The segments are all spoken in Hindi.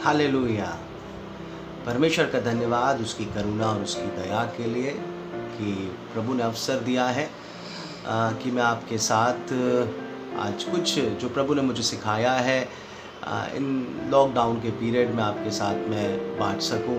हालेलुया। परमेश्वर का धन्यवाद उसकी करुणा और उसकी दया के लिए कि प्रभु ने अवसर दिया है कि मैं आपके साथ आज कुछ जो प्रभु ने मुझे सिखाया है इन लॉकडाउन के पीरियड में आपके साथ मैं बांट सकूं।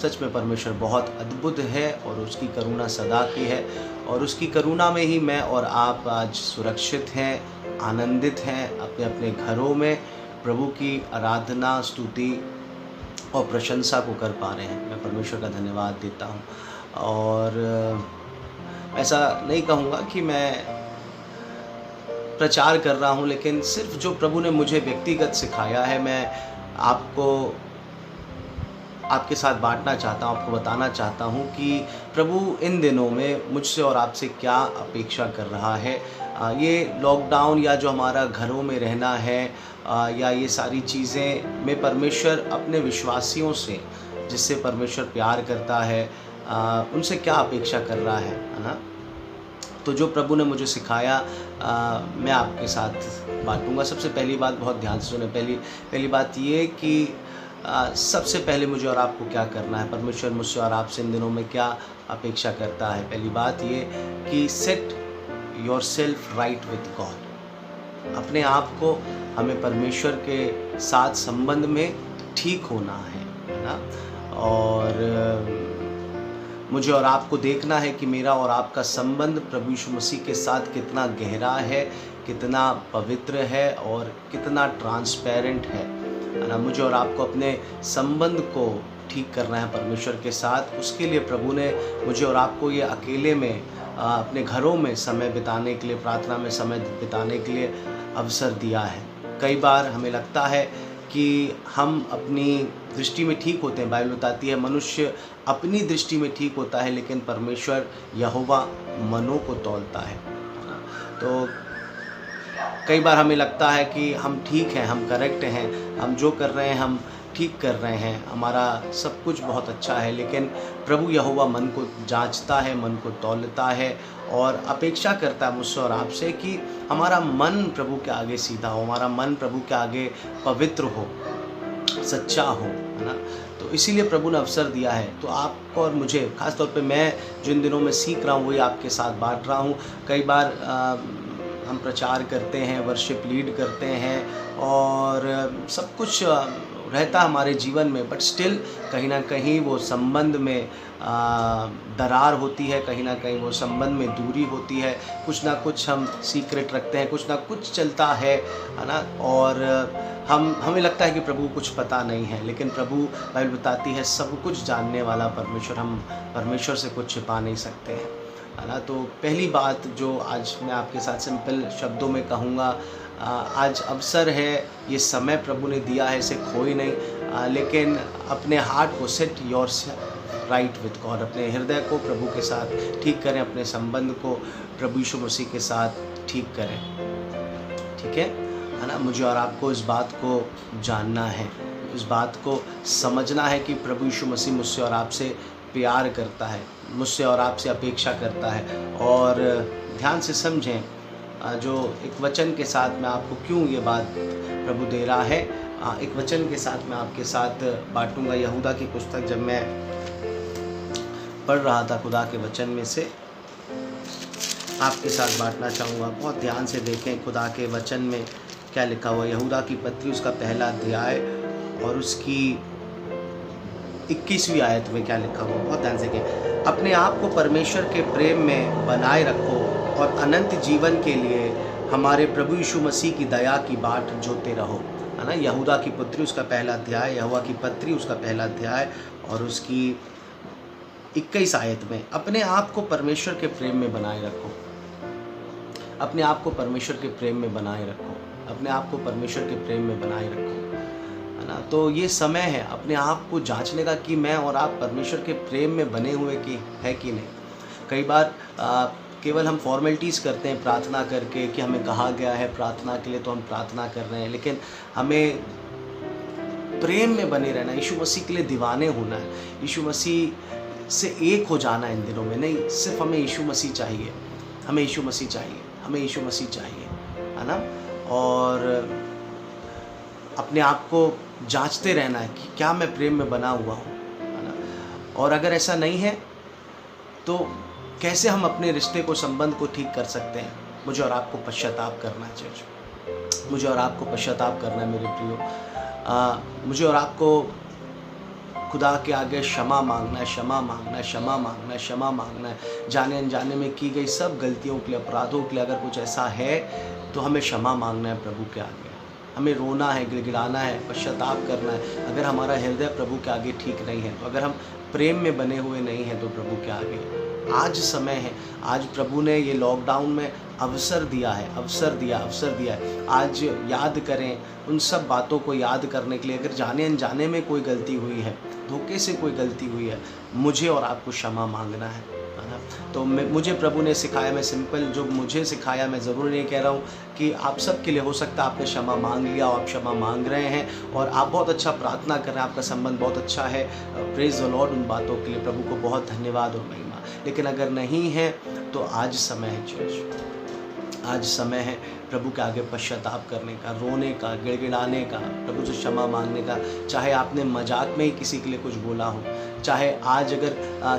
सच में परमेश्वर बहुत अद्भुत है और उसकी करुणा सदा की है और उसकी करुणा में ही मैं और आप आज सुरक्षित हैं, आनंदित हैं, अपने अपने घरों में प्रभु की आराधना, स्तुति और प्रशंसा को कर पा रहे हैं। मैं परमेश्वर का धन्यवाद देता हूँ और ऐसा नहीं कहूँगा कि मैं प्रचार कर रहा हूँ, लेकिन सिर्फ जो प्रभु ने मुझे व्यक्तिगत सिखाया है मैं आपके साथ बांटना चाहता हूँ, आपको बताना चाहता हूँ कि प्रभु इन दिनों में मुझसे और आपसे क्या अपेक्षा कर रहा है। ये लॉकडाउन या जो हमारा घरों में रहना है या ये सारी चीज़ें में परमेश्वर अपने विश्वासियों से, जिससे परमेश्वर प्यार करता है, उनसे क्या अपेक्षा कर रहा है ना। तो जो प्रभु ने मुझे सिखाया मैं आपके साथ बांटूंगा। सबसे पहली बात, बहुत ध्यान से सुने, पहली बात ये कि सबसे पहले मुझे और आपको क्या करना है, परमेश्वर मुझसे और आपसे इन दिनों में क्या अपेक्षा करता है। पहली बात ये कि set your self right with God. अपने आप को हमें परमेश्वर के साथ संबंध में ठीक होना है ना। और मुझे और आपको देखना है कि मेरा और आपका संबंध प्रभु यीशु मसीह के साथ कितना गहरा है, कितना पवित्र है और कितना ट्रांसपेरेंट है ना। मुझे और आपको अपने संबंध को ठीक करना है परमेश्वर के साथ। उसके लिए प्रभु ने मुझे और आपको ये अकेले में अपने घरों में समय बिताने के लिए, प्रार्थना में समय बिताने के लिए अवसर दिया है। कई बार हमें लगता है कि हम अपनी दृष्टि में ठीक होते हैं। बाइबल बताती है मनुष्य अपनी दृष्टि में ठीक होता है, लेकिन परमेश्वर यहोवा मनों को तौलता है ना। तो कई बार हमें लगता है कि हम ठीक हैं, हम करेक्ट हैं, हम जो कर रहे हैं हम ठीक कर रहे हैं, हमारा सब कुछ बहुत अच्छा है, लेकिन प्रभु यहोवा मन को जांचता है, मन को तौलता है और अपेक्षा करता है मुझसे और आपसे कि हमारा मन प्रभु के आगे सीधा हो, हमारा मन प्रभु के आगे पवित्र हो, सच्चा हो, है ना। तो इसीलिए प्रभु ने अवसर दिया है। तो आपको और मुझे, ख़ास तौर पे मैं जिन दिनों में सीख रहा हूँ वही आपके साथ बांट रहा हूँ। कई बार हम प्रचार करते हैं, वर्शिप लीड करते हैं और सब कुछ रहता हमारे जीवन में, बट स्टिल कहीं ना कहीं वो संबंध में दरार होती है, कहीं ना कहीं वो संबंध में दूरी होती है। कुछ ना कुछ हम सीक्रेट रखते हैं, कुछ ना कुछ चलता है ना। और हमें लगता है कि प्रभु कुछ पता नहीं है, लेकिन प्रभु, बाइबल बताती है, सब कुछ जानने वाला परमेश्वर, हम परमेश्वर से कुछ छिपा नहीं सकते हैं, है ना। तो पहली बात जो आज मैं आपके साथ सिंपल शब्दों में कहूँगा, आज अवसर है, ये समय प्रभु ने दिया है, इसे खोई नहीं, लेकिन अपने हार्ट को, set your right with God, अपने हृदय को प्रभु के साथ ठीक करें, अपने संबंध को प्रभु यीशु मसीह के साथ ठीक करें, ठीक है ना। मुझे और आपको इस बात को जानना है, इस बात को समझना है कि प्रभु यीशु मसीह मुझसे और आपसे प्यार करता है, मुझसे और आपसे अपेक्षा करता है। और ध्यान से समझें, जो एक वचन के साथ मैं आपको क्यों ये बात प्रभु दे रहा है, एक वचन के साथ मैं आपके साथ बांटूंगा। यहूदा की पुस्तक जब मैं पढ़ रहा था, खुदा के वचन में से आपके साथ बांटना चाहूँगा। बहुत ध्यान से देखें खुदा के वचन में क्या लिखा हुआ। यहूदा की पत्री, उसका पहला अध्याय और उसकी 21वीं आयत में क्या लिखा हुआ, बहुत ध्यान से देखें। अपने आप को परमेश्वर के प्रेम में बनाए रखो और अनंत जीवन के लिए हमारे प्रभु यीशु मसीह की दया की बाट जोते रहो, है ना। यहूदा की पत्री, उसका पहला अध्याय, यहोवा की पत्री, उसका पहला अध्याय और उसकी 21 आयत में, अपने आप को परमेश्वर के प्रेम में बनाए रखो, अपने आप को परमेश्वर के प्रेम में बनाए रखो, अपने आप को परमेश्वर के प्रेम में बनाए रखो, है ना। तो ये समय है अपने आप को जांचने का कि मैं और आप परमेश्वर के प्रेम में बने हुए कि है कि नहीं। कई बार केवल हम फॉर्मेलिटीज़ करते हैं प्रार्थना करके कि हमें कहा गया है प्रार्थना के लिए, तो हम प्रार्थना कर रहे हैं, लेकिन हमें प्रेम में बने रहना, यीशु मसीह के लिए दीवाने होना है, यीशु मसीह से एक हो जाना इन दिनों में। नहीं, सिर्फ हमें यीशु मसीह चाहिए, हमें यीशु मसीह चाहिए, हमें यीशु मसीह चाहिए, है ना। और अपने आप को जांचते रहना है कि क्या मैं प्रेम में बना हुआ हूँ, है ना। और अगर ऐसा नहीं है तो कैसे हम अपने रिश्ते को, संबंध को ठीक कर सकते हैं। मुझे और आपको पश्चाताप करना है चर्च, मुझे और आपको पश्चाताप करना है मेरे प्रियो। मुझे और आपको खुदा के आगे क्षमा मांगना है, क्षमा मांगना है, क्षमा मांगना है, क्षमा मांगना है। जाने अनजाने में की गई सब गलतियों के लिए, अपराधों के लिए अगर कुछ ऐसा है तो हमें क्षमा मांगना है प्रभु के आगे। हमें रोना है, गिड़गिड़ाना है, पश्चाताप करना है। अगर हमारा हृदय प्रभु के आगे ठीक नहीं है, तो अगर हम प्रेम में बने हुए नहीं हैं, तो प्रभु के आगे आज समय है। आज प्रभु ने ये लॉकडाउन में अवसर दिया है, अवसर दिया है। आज याद करें उन सब बातों को याद करने के लिए। अगर जाने अनजाने में कोई गलती हुई है, धोखे से कोई गलती हुई है, मुझे और आपको क्षमा मांगना है ना। तो मुझे प्रभु ने सिखाया, मैं सिंपल जो मुझे सिखाया, मैं ज़रूर नहीं कह रहा हूँ कि आप सब के लिए हो सकता है आपने क्षमा मांग लिया और आप क्षमा मांग रहे हैं और आप बहुत अच्छा प्रार्थना कर रहे हैं, आपका संबंध बहुत अच्छा है। प्रेज द लॉर्ड उन बातों के लिए, प्रभु को बहुत धन्यवाद और महिमा। लेकिन अगर नहीं है तो आज समय है चर्च, आज समय है प्रभु के आगे पश्चाताप करने का, रोने का, गिड़गिड़ाने का, प्रभु से क्षमा मांगने का। चाहे आपने मजाक में ही किसी के लिए कुछ बोला हो, चाहे आज अगर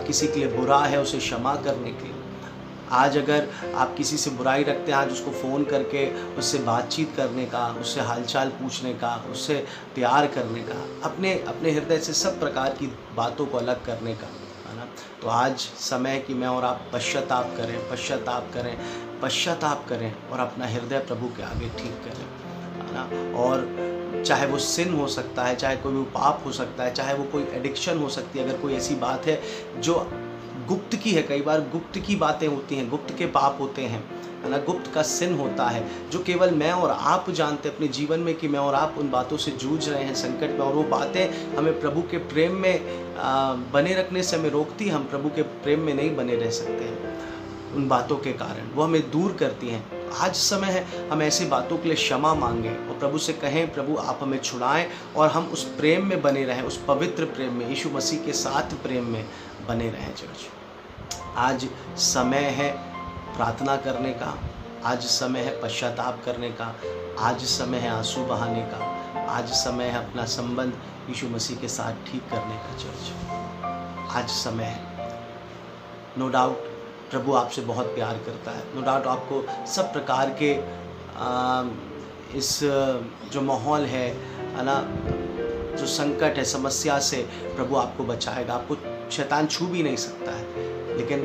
किसी के लिए बुरा है उसे क्षमा करने के लिए। आज अगर आप किसी से बुराई रखते हैं, आज उसको फ़ोन करके उससे बातचीत करने का, उससे हालचाल पूछने का, उससे प्यार करने का, अपने हृदय से सब प्रकार की बातों को अलग करने का, है ना। तो आज समय है कि मैं और आप पश्चाताप करें और अपना हृदय प्रभु के आगे ठीक करें, है ना। और चाहे वो सिन हो सकता है, चाहे कोई भी पाप हो सकता है, चाहे वो कोई एडिक्शन हो सकती है, अगर कोई ऐसी बात है जो गुप्त की है, कई बार गुप्त की बातें होती हैं, गुप्त के पाप होते हैं, है ना। गुप्त का सिन होता है जो केवल मैं और आप जानते हैं अपने जीवन में, कि मैं और आप उन बातों से जूझ रहे हैं संकट में, और वो बातें हमें प्रभु के प्रेम में बने रखने से हमें रोकती, हम प्रभु के प्रेम में नहीं बने रह सकते हैं उन बातों के कारण, वो हमें दूर करती हैं। आज समय है हम ऐसी बातों के लिए क्षमा मांगें और प्रभु से कहें, प्रभु आप हमें छुड़ाएं और हम उस प्रेम में बने रहें, उस पवित्र प्रेम में, यीशु मसीह के साथ प्रेम में बने रहें चर्च। आज समय है प्रार्थना करने का, आज समय है पश्चाताप करने का, आज समय है आंसू बहाने का, आज समय है अपना संबंध यीशु मसीह के साथ ठीक करने का चर्च। आज समय है। नो डाउट प्रभु आपसे बहुत प्यार करता है, नो डाउट आपको सब प्रकार के इस जो माहौल है ना, जो संकट है, समस्या से प्रभु आपको बचाएगा, आपको शैतान छू भी नहीं सकता है। लेकिन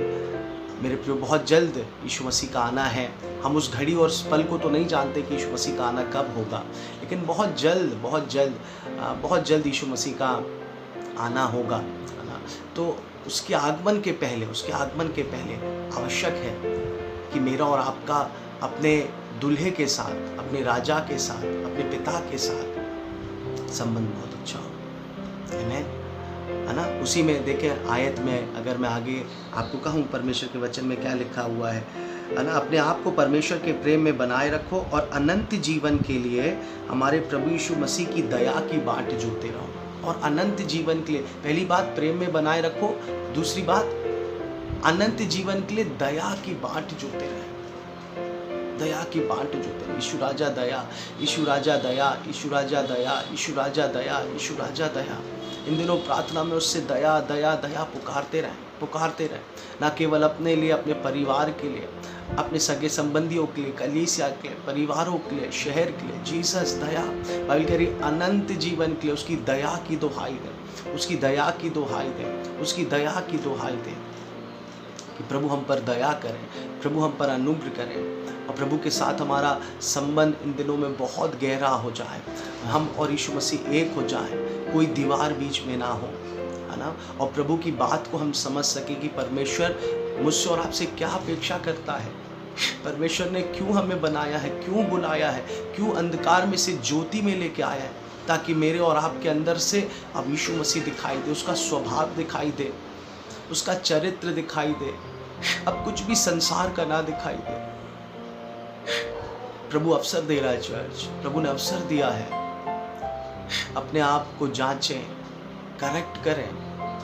मेरे प्रियो बहुत जल्द यीशु मसीह का आना है। हम उस घड़ी और उस पल को तो नहीं जानते कि यीशु मसीह का आना कब होगा, लेकिन बहुत जल्द यीशु मसीह का आना होगा, है ना। तो उसके आगमन के पहले आवश्यक है कि मेरा और आपका अपने दुल्हे के साथ, अपने राजा के साथ, अपने पिता के साथ संबंध बहुत अच्छा हो, आमीन, है ना। उसी में देखिए आयत में अगर मैं आगे आपको कहूँ परमेश्वर के वचन में क्या लिखा हुआ है ना, अपने आप को परमेश्वर के प्रेम में बनाए रखो और अनंत जीवन के लिए हमारे प्रभु यीशु मसीह की दया की बाट जोते रहो। और अनंत जीवन के लिए, पहली बात प्रेम में बनाए रखो, दूसरी बात अनंत जीवन के लिए दया की बाट जोते रहे, दया की बाट जोते रहे। यीशु राजा दया, यीशु राजा दया, यीशु राजा दया, यीशु राजा दया, यीशु राजा दया। इन दिनों प्रार्थना में उससे दया दया दया पुकारते रहें, ना केवल अपने लिए, अपने परिवार के लिए, अपने सगे संबंधियों के लिए, कलीसिया के लिए, परिवारों के लिए, शहर के लिए। जीसस दया, बाइबल कह रही अनंत जीवन के लिए उसकी दया की दुहाई दे, उसकी दया की दुहाई दे, उसकी दया की दुहाई दे कि प्रभु हम पर दया करें, प्रभु हम पर अनुग्रह करें और प्रभु के साथ हमारा संबंध इन दिनों में बहुत गहरा हो जाए, हम और यीशु मसीह एक हो जाए, कोई दीवार बीच में ना हो, है ना। और प्रभु की बात को हम समझ सकें कि परमेश्वर मुझसे और आपसे क्या अपेक्षा करता है, परमेश्वर ने क्यों हमें बनाया है, क्यों बुलाया है, क्यों अंधकार में से ज्योति में लेके आया है, ताकि मेरे और आपके अंदर से अब यीशु मसीह दिखाई दे, उसका स्वभाव दिखाई दे, उसका चरित्र दिखाई दे, अब कुछ भी संसार का ना दिखाई दे। प्रभु अवसर दे रहा है चर्च, प्रभु ने अवसर दिया है। अपने आप को जांचें, करेक्ट करें,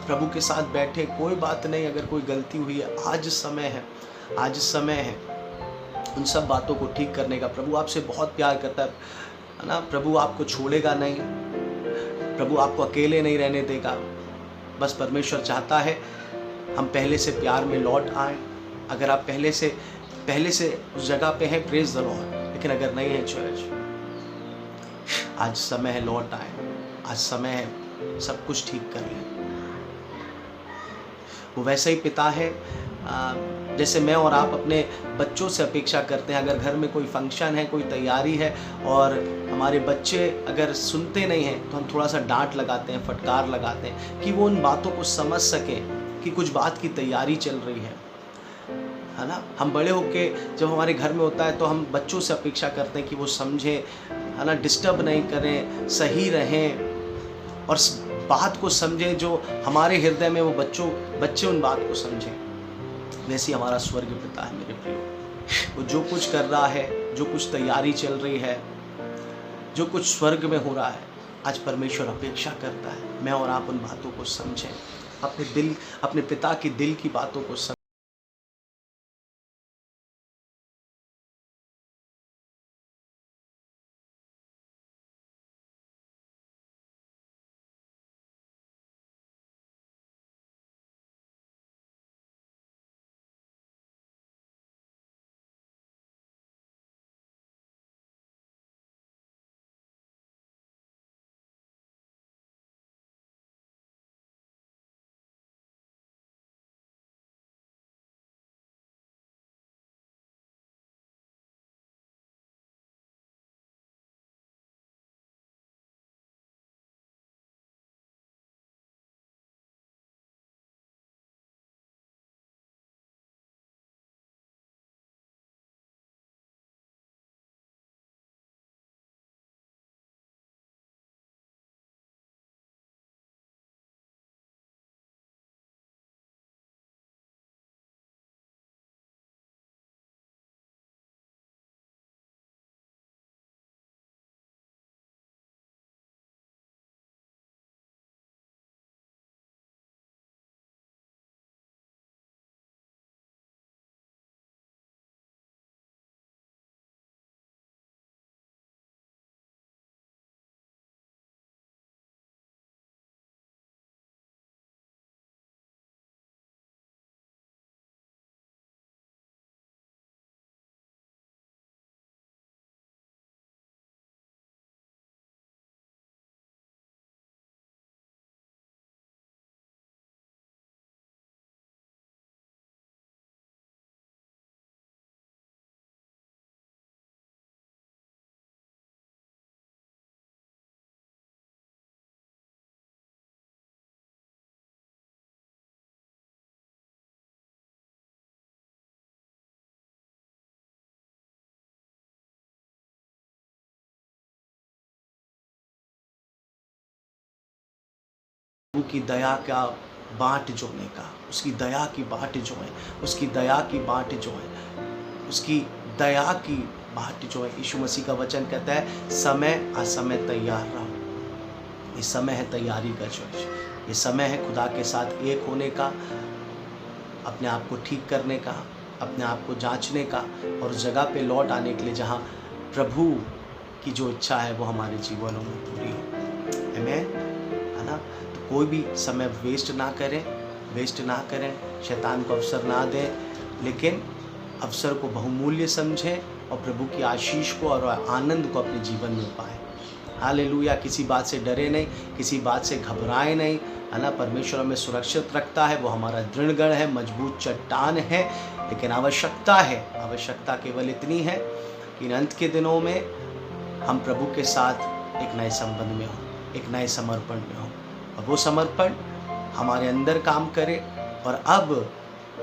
प्रभु के साथ बैठे, कोई बात नहीं अगर कोई गलती हुई है, आज समय है उन सब बातों को ठीक करने का। प्रभु आपसे बहुत प्यार करता है ना, प्रभु आपको छोड़ेगा नहीं, प्रभु आपको अकेले नहीं रहने देगा। बस परमेश्वर चाहता है हम पहले से प्यार में लौट आए। अगर आप पहले से उस जगह पे हैं, प्रेज द लॉर्ड। लेकिन अगर नहीं है चर्च, आज समय है लौट आए। आज समय है सब कुछ ठीक कर लें। वो वैसा ही पिता है जैसे मैं और आप अपने बच्चों से अपेक्षा करते हैं। अगर घर में कोई फंक्शन है, कोई तैयारी है और हमारे बच्चे अगर सुनते नहीं हैं तो हम थोड़ा सा डांट लगाते हैं, फटकार लगाते हैं कि वो उन बातों को समझ सकें कि कुछ बात की तैयारी चल रही है ना। हम बड़े होके जब हमारे घर में होता है तो हम बच्चों से अपेक्षा करते हैं कि वो समझें, है ना, डिस्टर्ब नहीं करें, सही रहें और बात को समझें जो हमारे हृदय में, वो बच्चे उन बात को समझें। वैसे ही हमारा स्वर्ग पिता है मेरे प्रियो। वो जो कुछ कर रहा है, जो कुछ तैयारी चल रही है, जो कुछ स्वर्ग में हो रहा है, आज परमेश्वर अपेक्षा करता है मैं और आप उन बातों को समझें, अपने पिता की दिल की बातों को समझें। प्रभु की दया का बाट जोने का, उसकी दया की बाट जो है, उसकी दया की बाट जो है, उसकी दया की बाट जो है। यीशु मसीह का वचन कहता है समय असमय तैयार रहो। ये समय है तैयारी का चर्च, ये समय है खुदा के साथ एक होने का, अपने आप को ठीक करने का, अपने आप को जांचने का और उस जगह पे लौट आने के लिए जहाँ प्रभु की जो इच्छा है वो हमारे जीवनों में पूरी हो। आमीन, है ना। तो कोई भी समय वेस्ट ना करें, शैतान को अवसर ना दें, लेकिन अवसर को बहुमूल्य समझें और प्रभु की आशीष को और आनंद को अपने जीवन में पाएं। हालेलुया। किसी बात से डरे नहीं, किसी बात से घबराए नहीं, है ना। परमेश्वर हमें सुरक्षित रखता है, वो हमारा दृढ़गढ़ है, मजबूत चट्टान है। लेकिन आवश्यकता केवल इतनी है कि अंत के दिनों में हम प्रभु के साथ एक नए संबंध में हों, एक नए समर्पण में हों, और वो समर्पण हमारे अंदर काम करे और अब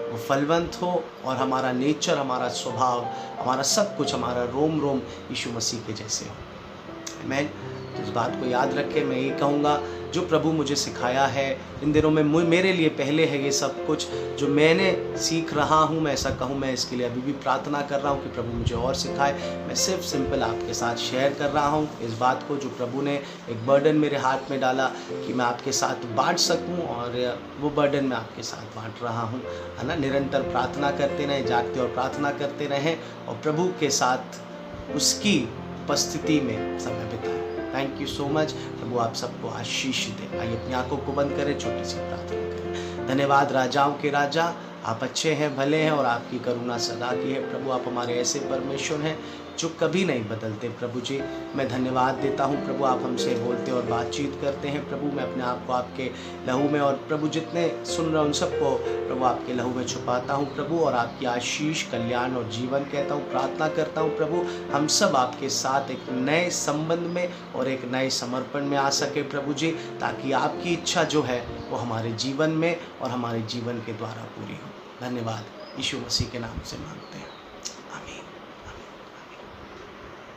वो फलवंत हो और हमारा नेचर, हमारा स्वभाव, हमारा सब कुछ, हमारा रोम रोम यीशु मसीह के जैसे हो। आमीन। तो इस बात को याद रखें। मैं ये कहूँगा जो प्रभु मुझे सिखाया है इन दिनों में, मेरे लिए पहले है ये सब कुछ जो मैंने सीख रहा हूँ। मैं ऐसा कहूँ, मैं इसके लिए अभी भी प्रार्थना कर रहा हूँ कि प्रभु मुझे और सिखाए। मैं सिर्फ सिंपल आपके साथ शेयर कर रहा हूँ इस बात को जो प्रभु ने एक बर्डन मेरे हाथ में डाला कि मैं आपके साथ बांट सकूँ, और वो बर्डन मैं आपके साथ बांट रहा हूँ, है ना। निरंतर प्रार्थना करते रहें, जागते और प्रार्थना करते रहें और प्रभु के साथ उसकी उपस्थिति में समय बिताएं। Thank you so much. प्रभु आप सबको आशीष दे। आइए अपनी आंखों को बंद करें, छोटी सी प्रार्थना करें। धन्यवाद राजाओं के राजा, आप अच्छे हैं, भले हैं और आपकी करुणा सदा की है। प्रभु आप हमारे ऐसे परमेश्वर हैं जो कभी नहीं बदलते। प्रभु जी मैं धन्यवाद देता हूँ प्रभु, आप हमसे बोलते और बातचीत करते हैं। प्रभु मैं अपने आप को आपके लहू में, और प्रभु जितने सुन रहे हैं उन सबको प्रभु आपके लहू में छुपाता हूँ प्रभु, और आपकी आशीष, कल्याण और जीवन कहता हूँ, प्रार्थना करता हूँ प्रभु हम सब आपके साथ एक नए संबंध में और एक नए समर्पण में आ सके प्रभु जी, ताकि आपकी इच्छा जो है वो हमारे जीवन में और हमारे जीवन के द्वारा पूरी हो। धन्यवाद, यीशु मसीह के नाम से मांगते हैं।